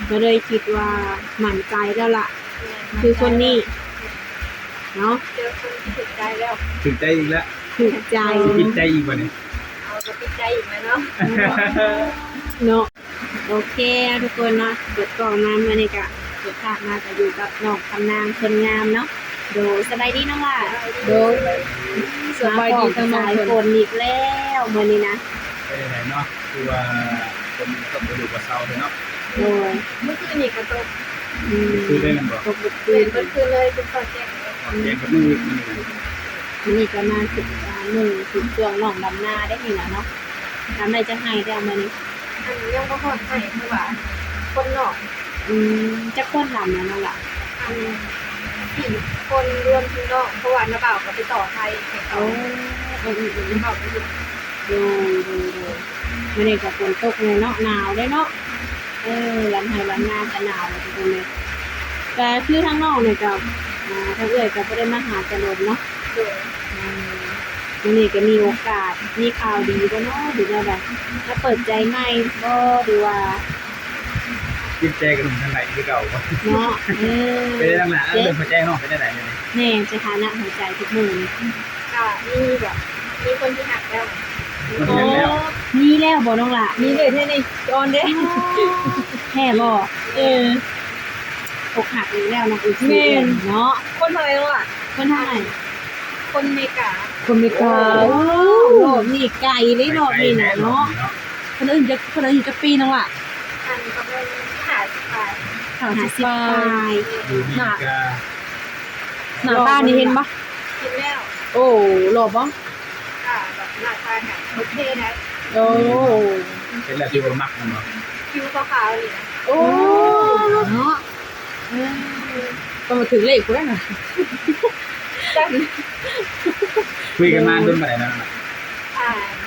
ก็เลยคิดว่าหมั่นใจแล้วล่ะคือคนนี้เนาะเจอคนที่ถูกใจแล้ว ถึงใจอีกแล้ว ถูกใจ ติดใจอีกวันนี้ เอาก็ติดใจอีกแล้วเนาะ เนาะโอเคทุกคนเนาะเปิดกล่องมาเมื่อนี้ก็เปิดภาพมาก็อยู่กับน้องคำนางคนงามเนาะโดยสบายดีน้องล่ะโดยสบายดีทั้งหลายคนอีกแล้วเมื่อนี้นะ ไปไหนเนาะคือว่าคนต้องไปดูกับเซาเลยเนาะ โดย เมื่อคืนนี่ก็ตก คือได้มันบอก ตกบุก เปลี่ ตื่ ยน น เมื่อคืนเลยเป็นตอนแจ้งเลย แกงกับมือมัน นี่ก็มาถึงหนึ่งถึงช่วงน้องดำหน้าได้นี่นะเนาะทำอะไรจะให้ได้เอามานี่ อันนี้ยังบ่พอให้เพราะว่าคนนอก จะก้นดำแล้วนั่นแหละ อันสี่คนรวมถึงนอกเพราะว่าน้าบ่าวก็ไปต่อไทยไปต่อ โอ้ น้าบ่าวไปอยู่ ดูมันนี่กับฝนตกเลยเนาะหนาวได้เนาะลำไห้ลำหน้าจะหนาวเลยทุกคนเลยแต่คือทั้งนอกเนี่ยกับทั้งเอ่ยกับไม่ได้มาหาจะลดเนาะ โดย มันนี่ก็มีโอกาสมีข่าวดีก็เนาะหรือว่าแบบถ้าเปิดใจใหม่ก็ดูว่า ติดใจกับหนุ่มทางไหนคือเก่า เนาะไปได้ทั้งหน้าเรื่องหัวใจเนาะไปได้ไหนเลย แน่สถานะหัวใจทุกมือ ก็มีแบบมีคนที่หักแล้ว มันเห็นแล้ว มีแล้วบ่น้องล่ะ มีเลยแค่ในจอนเด้ แค่บ่อกหักอีกแล้วน้องอีกเนาะ คนเท่าไหร่แล้วอ่ะ คนเท่าไหร่ คนเมกา คนมีกาโอ้โหนี่ไก่ได้ดอกนี่นะเนาะคนอื่นจะปีน้องล่ะ อันก็เป็นหาสปาย 50 ปลาย อยู่นี่ก็ หน้าตานี่เห็นปะ กินแล้ว โอ้หล่อปะ ค่ะแบบหน้าตาเนี่ยโอเคนะ โอ้ เป็นแล้วที่ว่ามักมันเนาะ คิ้วขาวๆเลยนะ โอ้เนาะก็มาถึงเลขกูได้น่ะ จัง คุยกันมาต้นไปแล้วนะ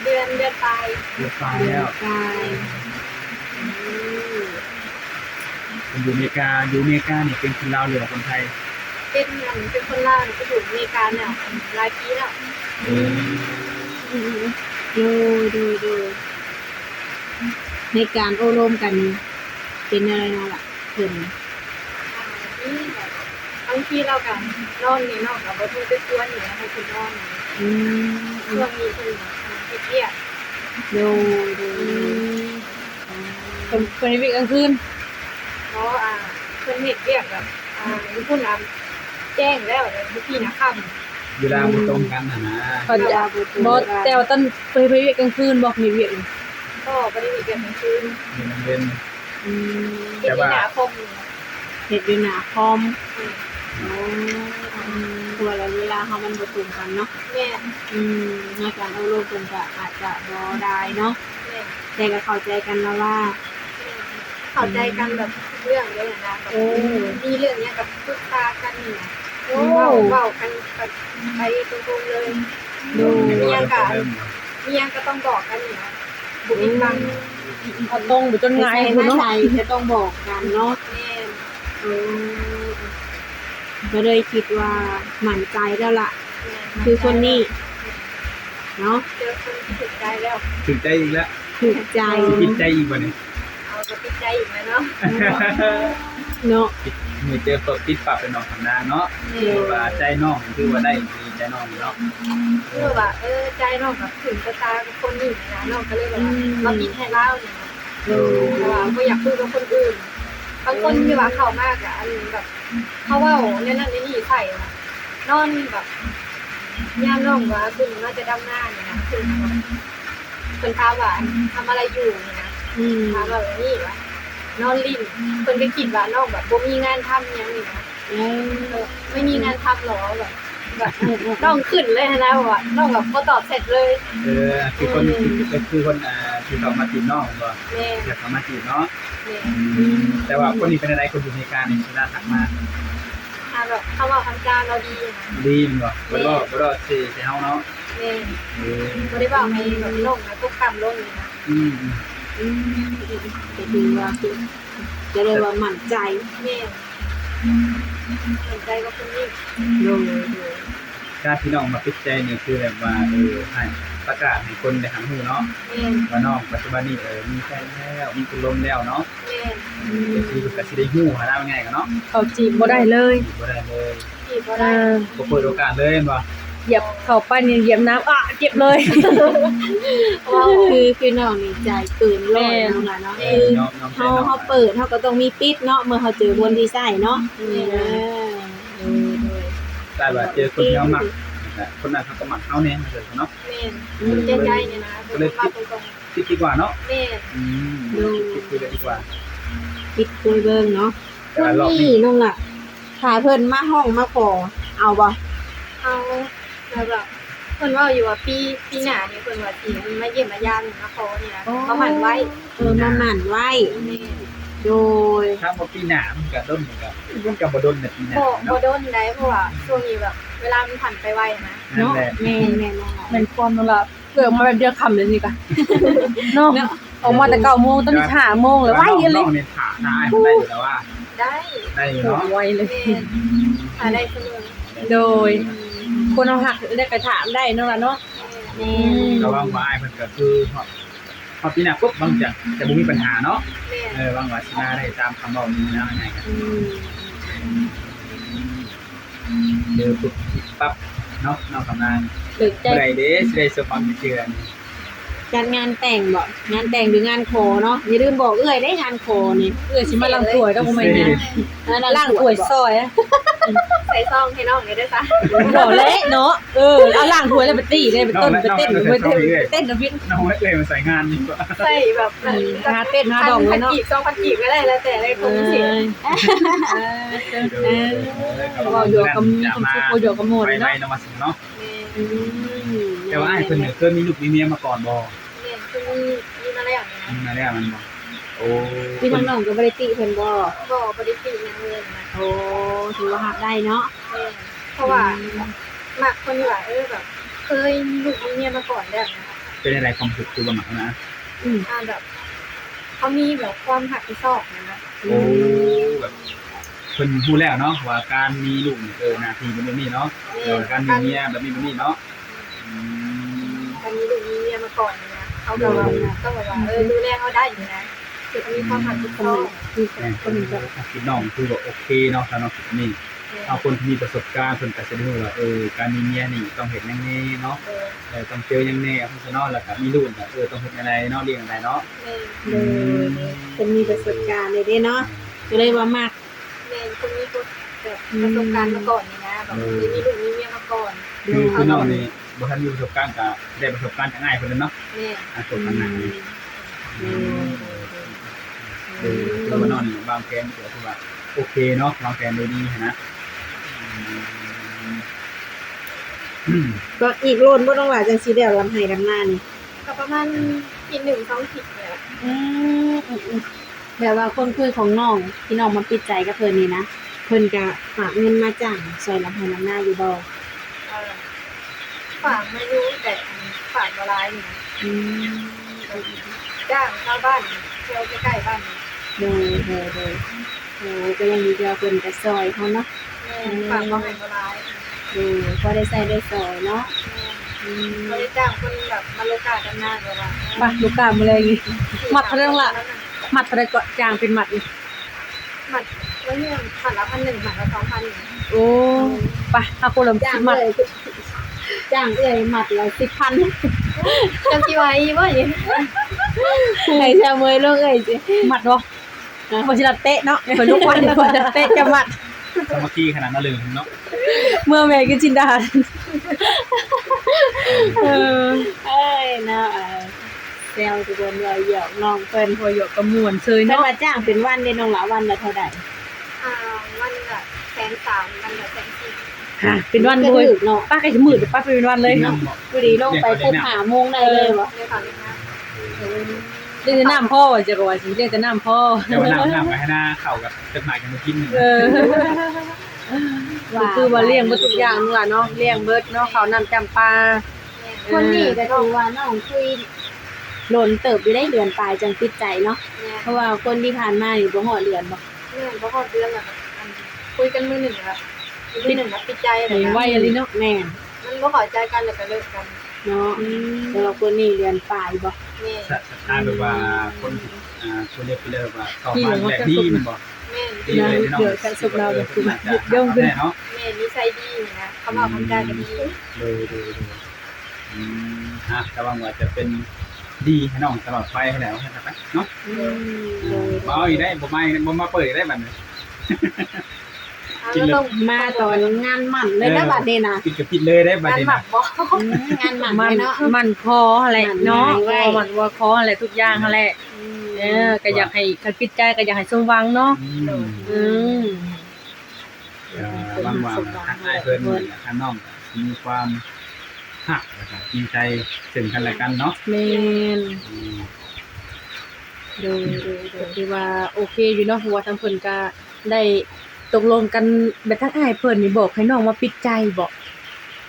เดือนปลาย เรียบร้อยแล้ว กาย อยู่อเมริกาเนี่ยเป็นคนลาวหรือคนไทย เป็นคนลาวไปอยู่อเมริกาเนี่ยหลายปีแล้ว ดูในการโอโรมกันเป็นอะไรเนาะล่ะเพิ่น นี่แบบบางทีเรากันนอนนี่นอกกับบทุนไปชวนอยู่นะให้คุณนอนช่วงนี้คือเรียก ดูคนนี้เป็นกลางคืน เพราะเพื่อนเห็ดเรียกแบบผู้นำแจ้งแล้วทุกทีนะค่ำ เวลาบุตรงกันนะ เขาจะบอสแต่ว่าต้นไปเวียกกลางคืนบอกมีเวียก ก็ไม่ได้มีเกิดกลางคืน เป็น เป็นที่หนาคม เห็ดอยู่หนาคอมตัวแล้วเวลาเขามันบตุ่มกันเนาะ แม่ ในการเอาโลกกันก็อาจจะบอได้เนาะ แม่ แต่ก็เข้าใจกันแล้วว่า เข้าใจกันแบบเรื่องเลยนะแบบมีเรื่องเนี้ยกับปรึกษากันเนี่ยเว้ากันแบบไปตรงๆเลย มียังก็ต้องบอกกันเนี่ยบุญบัง เอาตรงหรือจนไงคุณเนาะจะต้องบอกกันเนาะ แม่ ก็เลยคิดว่าหมั่นใจแล้วล่ะคือคนนี้เนาะ เจอคนที่ถูกใจแล้ว ถึงใจอีกแล้ว ถูกใจ ติดใจอีกวันนี้ เอาก็ติดใจอีกแล้วเนาะ เนาะ มีเจอเปิดติดปรับเป็นน้องทำนาเนาะคือว่าใจน้องคือว่าได้มีใจน้องเนาะ คือว่าใจน้องแบบถึงตาคนนี้นะน้องก็เลยแบบมาคิดให้เล่าเนี่ยแต่ว่าไม่อยากคุยกับคนอื่นบางคนที่ว่าเข้ามากอ่ะอันแบบเขาว่าเนี่ยนั่นนี่ใส่นอนแบบย่ามน้องว่าคุณน่าจะดำหน้าเนี่ยนะคือคนถามว่าทำอะไรอยู่เนี่ยนะถามว่าแบบนี้วะนอนลิ้นคนก็คิดว่าน้องแบบบ่มีงานทำยังนี่นะไม่มีงานทำหรอแบบน้องขึ้นเลยนะว่าน้องแบบพอตอบเสร็จเลย คือคนที่เขามาจีบน้องก็ แม่ อยากเขามาจีบเนาะ แม่ แต่ว่าคนนี้เป็นอะไรคนอยู่ในการในชีวิตถักมา แบบเขาว่าทำการเราดีนะ ดีมั้งก็เสียเฮาเนาะ แม่ไม่ได้บอกให้แบบลงนะทุกคำลงเลยนะ จะดูว่าจะเลยว่าหมั่นใจ แม่สนใจกับคนนี้ โดย ใจ การที่น้องมาปิดใจนี่คือแบบว่าให้ประกาศให้คนได้รู้เนาะ แม่น ว่าน้องปัจจุบันนี้มีแฟนแล้วมีคนล้มแล้วเนาะ แม่น คือก็สิได้ฮู้หาได้ง่ายกันเนาะ เขาจีบบ่ได้เลย บ่ได้เลย จีบบ่ เอ ได้ อ บ่เปิดโอกาสเลยเห็นบ่ เหยียบเข้าไปเนี่ยเหยียบน้ำเจ็บเลย ว่าคือน้องนี่ใจเกินร้อยน้องล่ะเนาะคือ น้องน้อง เขาเปิดเขาก็ต้องมีปิดเนาะเมื่อเขาเจอคนที่ใช่เนาะได้ว่าเจอคนที่เฮามักคนนั้นเขาก็มักเฮาแน่เด้อเนาะ แม่นคนใจเนี่ยนะเป็นมาตรง คิดดีกว่าเนาะ ๆแม่น คิดคุยกันดีกว่า ปิดคุยเบิ่งเนาะ แต่ วั ว่าน รอบ นี้ นี้ น้องล่ะถ้าเพิ่นมาห้องมาขอเอาบ่ เอาแบบเพิ่นว่าอยู่ว่าปีหน้านี่เพิ่นว่าสิมาเยี่ยมมายามมาขอนี่นะเขาหมั่นไว้ มาหมั่นไว้ แม่น โดย ถ้าบ่ปีหน้ามันก็ด้นมันก็บ่ด้นในปีหน้า บ่ เนาะ โดนได้เพราะว่าช่วงนี้แบบเวลามันผ่านไปไวนะ นั่น เนาะ แหละ แม่แม่น้อง มันความนั่นล่ะเกิดมาแบบเดียวค่ำเลยนี่กะเนาะออกมาแต่9 โมงตอนนี้5 โมงแล้วไว้เลย น้องเนี่ยถาอ้ายมันได้อยู่แล้วว่า ได้ ได้อยู่เนาะ ไวเลย แม่นหาได้เสมอ โดย คนเอาหักได้กระถามได้เนาะล่ะเนาะ แม่ ระวังว่าอ้ายเพิ่นก็คือพอปีหน้าปุ๊บบางจะบ่มีปัญหาเนาะ แม่น วางว่าสิมาได้ตามคำเว้านี้นะง่ายกันเจอปุ๊บปั๊บเนาะน้องกำลัง เลิกใจ เมื่อไหร่เด้สิได้สมความเชื่อนี่ จัดงานแต่งบ่งานแต่งหรืองานขอเนาะอย่าลืมบอกเอ้ยได้งานขอนี่ เอื้อสิมาล้างถ้วยดอกบ่แม่นนะล้างถ้วยซอยอะ ใส่ซองให้น้องเลยด้วยจ้ะ บ่เละเนาะเอาล้างถ้วยแล้วไปตีเลยไปต้นไปเต้นไปเต้นนะพี่ น้องเอ้ยมาใส่งานดีกว่า ใส่แบบ หาเต้นหาดอกเลยเนาะ 1,000 กีบก็ได้แล้วแต่ได้คนพิเศษ ก็อยู่กับมีความสุขก็อยู่กับหมด ไป เนาะ นำมาสิเนาะ อืม แต่ว่าอ้ายเพิ่นเนี่ยเคยมีลูกมีเมียมาก่อนบ่ เนี่ยคือมีมาแล้วนะ มีมาแล้วมันบ่โอ้ พี่น้องๆก็บ่ได้ติเพิ่นบ่ ก็บริสุทธิ์อย่างเลยนะ โอ้ถือว่าหักได้เนาะ เพราะว่ามักคนอยู่ว่าแบบเคยมีลูกมีเมียมาก่อนแล้วนะ เป็นอะไรความสุขคือบ่หมักนะ แบบเขามีแบบความหักที่ชอบนะ โอ้แบบเพิ่นพูดแล้วเนาะว่าการมีลูกนี่หน้าที่เป็นแบบนี้เนาะการมีเมียแบบนี้แบบนี้เนาะ การมีลูกมีเมียมาก่อนนะเขาแบบว่าต้องแบบว่าดูแลเขาได้อยู่นะคือมีความหักที่ชอบ คือ แม่ คนแบบ คิดน้องคือว่าโอเคเนาะถ้าน้องคิดนี่เอาคนที่มีประสบการณ์เพิ่นก็จะรู้ว่าการมีเมียนี่ต้องเฮ็ดอย่างนี้เนาะต้องเจออย่างนี้เอาซะเนาะแล้วก็มีลูกก็ต้องเฮ็ดอะไรเนาะเลี้ยงอะไรเนาะ คนมีประสบการณ์เลยเด้เนาะก็เลยว่ามัก คนมีแบบประสบการณ์มาก่อนนี่นะแบบมีลูกมีเมียมาก่อน คือน้องนี่บ่ทันมีประสบการณ์ก็ได้ประสบการณ์จากง่ายเพิ่นเนาะ เนี่ย ประสบการณ์หนักนี่แล้วมานอนนี่วางแผนก็ถือว่าโอเคเนาะวางแผนโดยดีนะ ก็อีกโลนบ่ต้องว่าจังสิได้ลำไห้ลำหน้านี่ ก็ประมาณกิน1-2 ขีดเนี่ย แบบว่าคนคุยของน้องที่น้องมาปิดใจกับเพิ่นนี่นะเพิ่นก็ฝากเงินมาจ้างซอยลำไห้ลำหน้าอยู่บ่ ฝากไม่รู้แต่ฝากมาลายนี่ อืม จ้างชาวบ้านเที่ยวใกล้ๆบ้าน โดยโอ้ก็ยังมีเดียวเพิ่นก็ซอยเฮาเนาะ ฝากมาให้มาลาย พอได้ใส่ได้ซอยเนาะ เขาได้จ้างคนแบบมาโลกาด้านหน้าเลยว่า ไปลูกกามาเลยนี่มัดเท่านั้นล่ะมัดเท่าไรก็จางเป็นมัดนี่ หมัดแล้วเนี่ยหมัดละ1,000หมัดละ2,000 โอ้ไปเอาคนละ จ้าง มัด เลยจ้างเอ้ยมัดละ10,000 จำที่ไว้ว่าอย่าง ให้ซะเมยลงเอ้ยสิ มัดบ่บ่สิรัดเตะเนาะเพิ่นลูกวันเพิ่นจะเตะจะมัด สามัคคีขนาดนั้นเลยเนาะ เมื่อแม่กินจินดาเอ้ยเนาะแซวทุกคนว่าหยอกน้องเพิ่น พออยู่กับม่วนเซย เพิ่น เนาะ ว่าจ้างเป็นวันเด้น้องหลาวันละเท่าใด วันละ130,000วันละ140,000 ค่ะเป็นวัน ก็ ด้วย ถึกเนาะ ป้าก็สิมืดป้าเป็นวันเลย พอดีลงไปปุ๊บ5โมงได้เลยบ่ ในฝั่งนี้นะ เรียกแต่น้ำพ่อจะก็ว่าสิเรียกแต่น้ำพ่อ เดี๋ยวน้ำไปให้หน้าเข้ากับจดหมายกันมากิน คือว่าเลี้ยงเบิดทุกอย่างนั่นล่ะเนาะเลี้ยงเบิดเนาะข้าวน้ำจำปา คนนี้ก็ถือว่าน้องคุยหล่นเติบอยู่ได้เดือนปลายจังติดใจเนาะเพราะว่าคนที่ผ่านมานี่บ่ฮอดเดือนบ่ เนี่ยเพราะพอเดือนละคุยกันมือหนึ่งละมือหนึ่งละปิดใจเล ให้ ย ไว้อะไรเนาะ แม่น บ่เข้าใจกันแล้วก็เลิกกัน เนาะแล้วเราคนนี้เรียนปลายบ่ แม่ สถานแบบว่าคนที่คนเรียกไปเลยว่าเข้ามาแหละดีมันบ่ แม่ ดีเลยเนาะเนาะ แม่นิสัยดีนะคำว่าคำจาก็ดี ดูระวังว่าจะเป็นดีให้น้องตลอดไปแล้วใช่ไหมเนาะบ่เอาอีกได้บ่มาเปิดได้บัดนี้ แล้วต้อง มาตอนงานหมั่นเลยนะบัดนี้นะ ปิดก็ปิดเลยได้บัด การ นี้ หมักบ่ งานหมั่น มัน เนาะ มันคออะไรเนาะ มันไว้ มันว่าคออะไรทุกอย่างอะไรก็อยากให้คันปิดใจก็อยากให้สมหวังเนาะอืม บางว่าทางอ้ายเพิ่นทางน้องมีความหักนะครับจริงใจถึงกันและกันเนาะ แม่นดูคือว่าโอเคอยู่เนาะเพราะว่าทางเพิ่นก็ได้ตกลงกันแบบทั้งอ้ายเพิ่นนี่บอกให้น้องมาปิดใจบอก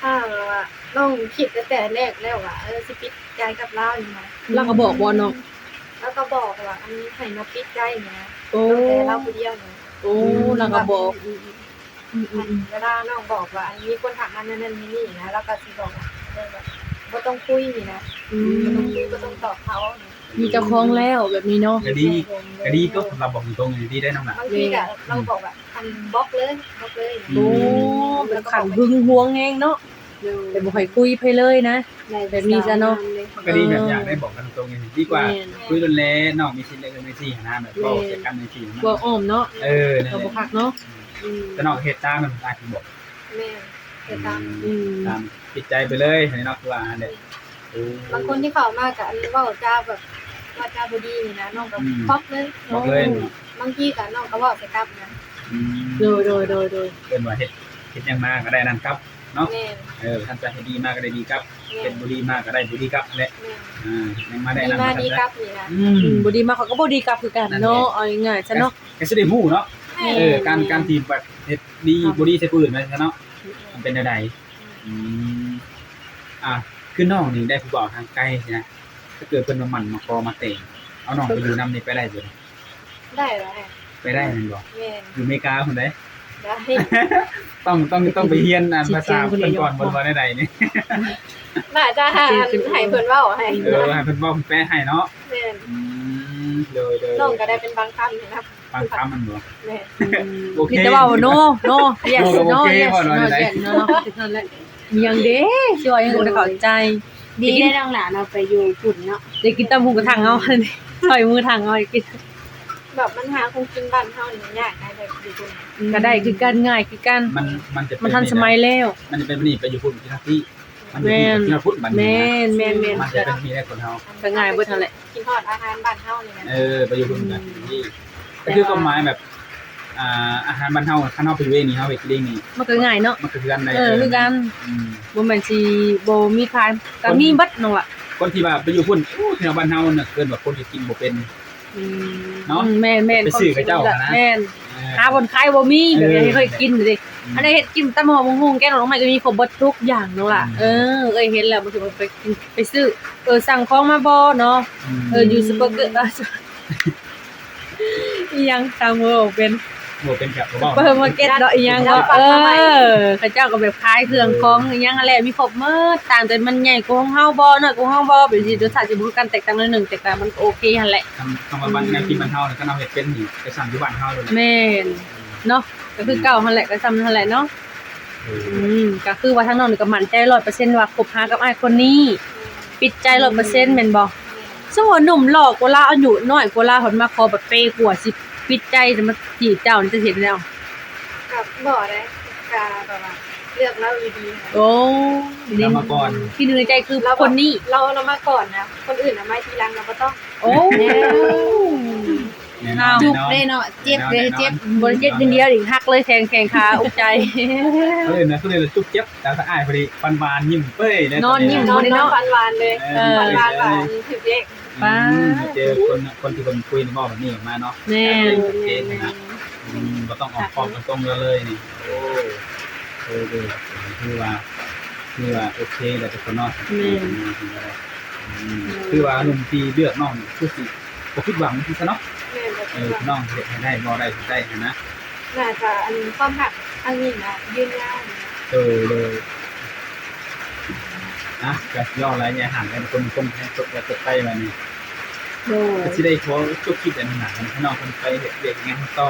ถ้าว่าต้องคิดตั้งแต่แรกแล้วว่าสิปิดใจกับเราอยู่นะ แล้วก็บอกบ่เนาะ แล้วก็บอกว่าอันนี้ให้มาปิดใจนะ โอ้ แต่เราผู้เดียวนะ โอ้แล้วก็บอก เวลาน้องบอกว่ามีคนถามอันนั้นนี่นะแล้วก็สิบอกว่าแบบบ่ต้องคุยนี่นะ อืม บ่ต้องคุยบ่ต้องตอบเขา มีเจ้าของแล้วแบบนี้เนาะ ก็ดีก็เราบอกตรงๆดีได้น้องหนัก บางทีก็เราบอกว่าอันบล็อกเลย โอ้แบบขันหึงหวงแฮงเนาะแต่บ่ค่อยคุยไปเลยนะ แบบนี้ซะเนาะ ก็ดีแบบอยากได้บอกกันตรงๆดีกว่าคุยรุนแรงน้องมีสิทธิ์เล็กในที่นะแบบบอกจัดการในที่ บ่อ้อมเนาะ นั่น ก็ แห บ่ ละ คักเนาะ แต่น้องเฮ็ดตามมันอาจจะบอก แม่จะตาม อืม ตามจิตใจไปเลยให้น้องคือว่าเด็ก บางคนที่เข้ามาก็อันเว้าจ้าแบบว่าจ้าบ่ดีนี่นะน้องก็บล็อกเลย บอกเลย บางทีก็น้องก็เว้าใส่กลับนะ โดย เป็นว่าเฮ็ดยังมากก็ได้นั่นครับเนาะ แม่ ท่านจะให้ดีมากก็ได้ดีครับ แม่ เป็นบุรีมากก็ได้บุรีครับแหละ แม่ ยังมาได้ ดี นั่น มา ครับ ดีกลับนี่นะ บ่ดีมาเขาก็บ่ดีกลับคือกันเนาะเอาง่ายๆซะเนาะ ก็สิได้ฮู้เนาะการทีมแบบเฮ็ดดีบุรีใส่ปืนไว้ซะเนาะมันเป็นใดคือน้องนี่ได้ผู้บ่าวทางไกลนะถ้าเกิดเพิ่นมาหมั่นมาคอมาเตะเอาน้องไปอยู่นำนี่ไปได้บ่ ได้แล้ว ไปได้แม่นบ่ แม่ อยู่อเมริกาพุ่นได้ ได้ ต้องไปเรียนภาษาเพิ่นก่อนบ่ได้นี่ น่าจะหาให้เพิ่นเว้าให้ ให้เพิ่นบอกแปลให้เนาะ แม่ เลย น้องก็ได้เป็นบางคำนี่นะ บางคำมันบ่ แม่ โอเค มีแต่ว่าโนyes โอ no เค yes บ่หน่อย no ได้ yes no นั่นแหละยังเด้สิว่ายังบ่ได้เข้าใจ ดีได้น้องหลานเอาไปอยู่ฝุ่นเนาะ ได้กินตำหูกระถังเอาใส่มือถังเอากิน แบบมันหาคงกินบ้านเฮานี่ยากได้แบบอยู่ตรง ก็ได้คือกันง่ายคือกัน มันจะ มันทันสมัยแล้ว มันจะเป็นนี่ไปอยู่พุ่นที่ที่มันอยู่ที่พุ่นบัดนี้ แม่น มันจะเป็นมีได้คนเฮา ก็ง่ายเบิดนั่นแหละ กินทอดอาหารบ้านเฮานี่นะ ไปอยู่พุ่นแบบนี้ก็คือความหมายแบบอาหารบ้านเฮาถ้าเฮาไปอยู่เองนี่เฮาไปกินเองนี่ มันก็ง่ายเนาะ มันคือกันได้ คือกันบ่แม่นสิบ่มีขายก็มีเบิดนั่นล่ะ คนที่ว่าไปอยู่พุ่นที่บ้านเฮาน่ะเกินแบบคนที่กินบ่เป็นเนาะ แม่น ไปซื้อกับเจ้านะ แม่นหาบนขายบ่มีแบบนี้เคยกินดิอันนี้เฮ็ดกินตำหอมหุงแกงหน่อไม้ก็มีครบเบิดทุกอย่างนั่นล่ะเอ้ยเห็นแล้วบ่สิไปกินไปซื้อสั่งของมาบ่เนาะอยู่ซุปเปอร์เกอร์อีหยังตามบ่เป็น บ่เป็นกับบ่ เปิดมาร์เก็ตเนาะอีหยังเขาเจ้าก็แบบขายเครื่องของอีหยังอะไรมีครบหมดต่างแต่มันใหญ่กว่าของเฮาบ่น้อยกว่าของเฮาบ่แบบสิรสชาติสิบ่คือกันแตกต่างนิดนึงแต่ก็มันโอเคหั่นแหละ ทำบ้านแนวกินบ้านเฮาก็เฮาเฮ็ดเป็นนี่ไปสั่งอยู่บ้านเฮาเลย แม่นเนาะก็คือเก่าหั่นแหละก็ซ้ำนั่นแหละเนาะก็คือว่าทางน้องนี่ก็มั่นใจ 100% ว่าคบหากับอ้ายคนนี้ปิดใจ 100% แม่นบ่สมมุติหนุ่มหล่อกว่าลาอายุน้อยกว่าลาเพิ่นมาขอแบบเปกว่าสิปิดใจจะมาจีบเจ้านี่จะเห็นแล้ว กับบ่ได้กาแบบว่าเลือกเราดีๆนะ โอ้ แล้วมาก่อน ที่นึกในใจคือคนนี้ เรามาก่อนนะคนอื่นน่ะมาทีหลังเราบ่ต้อง โอ้ จุกได้เนาะเจ็บเลยเจ็บบ ริเจ็ดเดียวอีกหักเลยแข่งขาอุกใจ เขาเลยนะเขาเลยจุ๊บเจ็บแต่ถ้าอ้ายพอดีปันบานยิ้มเป้ย นอนฟันหวานเลยฟันหวานว่าถึกเลข ป้า เจอคนที่คนคุยในบ่แบบนี้ออกมาเนาะ แน่ โอเคนะก็ต้องออกความตรงเลยนี่โอ้คือว่าโอเคแต่ทุกคนเนาะคือว่าหนุ่มที่เลือกน้องคือสิบ่คิดหวังที่ซะเนาะ แม่บ่คิดว่า น้องเฮ็ดให้ได้บ่ได้นะ น่าจะอันความหักอันนี้นะยืนยาว เลย นะก็ย่อหลายอย่างห่างกันคนให้จบแล้วจบไปมานี่ โดย ก็สิได้ขอจบคลิปอันหนาพี่น้องคนไปเฮ็ดเวียกงานต่อ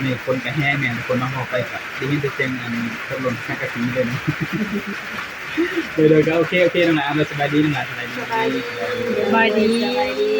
นี่คนก็แห่แม่นคนน้องเอาไปก็ได้ยินแต่เสียงอันพัดลมสังกะสีเลยนะเดี๋ยวก็โอเคน้องหลานสบายดีน้องหลานสบายดี สบายดี สบายดี สบายดี